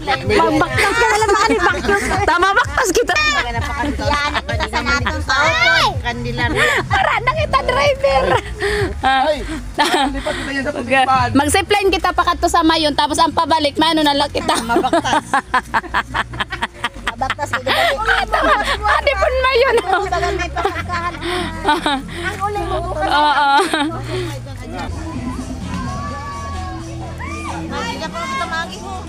Magbaktas ka na lang na baktas. Tama baktas kita. Yan kita sa natong tao. Kandilan. Ara na kita driver. Mag-zipline kita pa kadto sa Mayon tapos ang pabalik mano na lang kita. Mabaktas. Mabaktas kita. Adi pun Mayon. Bagal may pasangkahan. Ang uli mo. Oo. Hindi ka pa tamagi mo.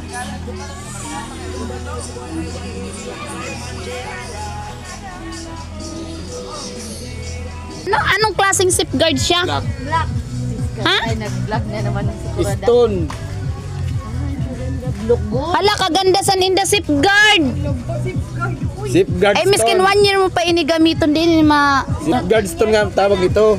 Anong klaseng safeguard siya? Black. Ha? Ay, nag-black na naman si Kurada. Stone. Look good. Hala, kagandasan in the safeguard. Safeguard Ay, miskin 1 year mo pa inigamiton din Safeguard stone nga ang tawag ito.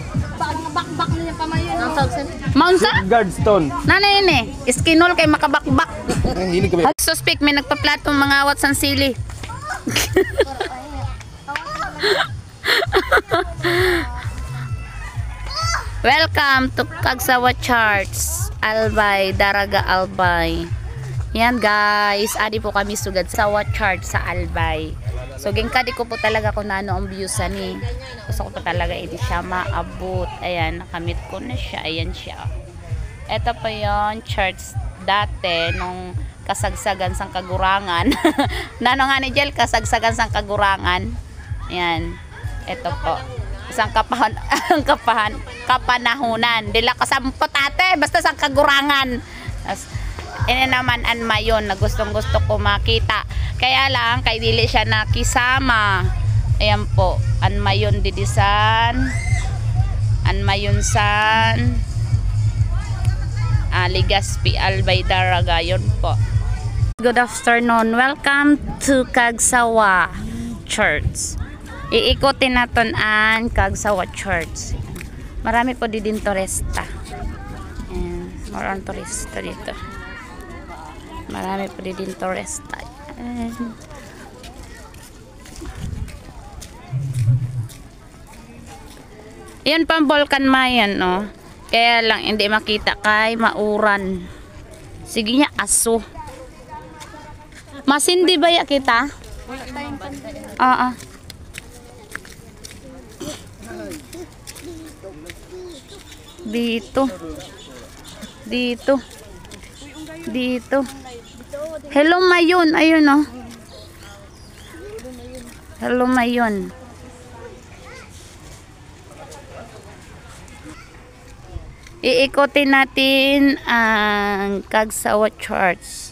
Bakbak niya pa mayon. Ang tawag sa Maunsa? Safeguard stone. Nanay ni, iskinol kay makabakbak. Ang hilig kami. Suspect may nagpaplato mga watsan sili. Welcome to Kagsawa Charts. Albay, Daraga Albay. Yan guys, adi po kami sugad sa Charts sa Albay. So gingkadi ko po talaga kung ano ang views ani. Gusto ko po talaga hindi siya maabot. Ayan, nakamit ko na siya. Ayan siya. Ito pa yon charts dati nung kasagsagan sang kagurangan. Nano nga ni Jel, kasagsagan sang kagurangan. Ayan. Ito po. Isang kapanahunan. Dila kasampot ate, basta sang kagurangan. Ini naman an Mayon na gustong gusto ko makita. Kaya lang, kay dili siya nakisama. Ayan po. An Mayon didisan. An Mayon san. Ligaspi Albay Daraga. Yun po. Good afternoon. Welcome to Kagsawa Church. Iikotin natin ang Kagsawa Church. Marami po din turista. Ayan. Marami turista dito. Marami po din turista. Ayan. Yan pang Volcan Mayan, no? Kaya lang hindi makita kay mauran. Sige niya, aso. Masindi ba ya kita? Oo. Dito. Dito. Dito. Hello Mayon. Ayun oh. Hello Mayon. Iikotin natin ang Kagsawa Church.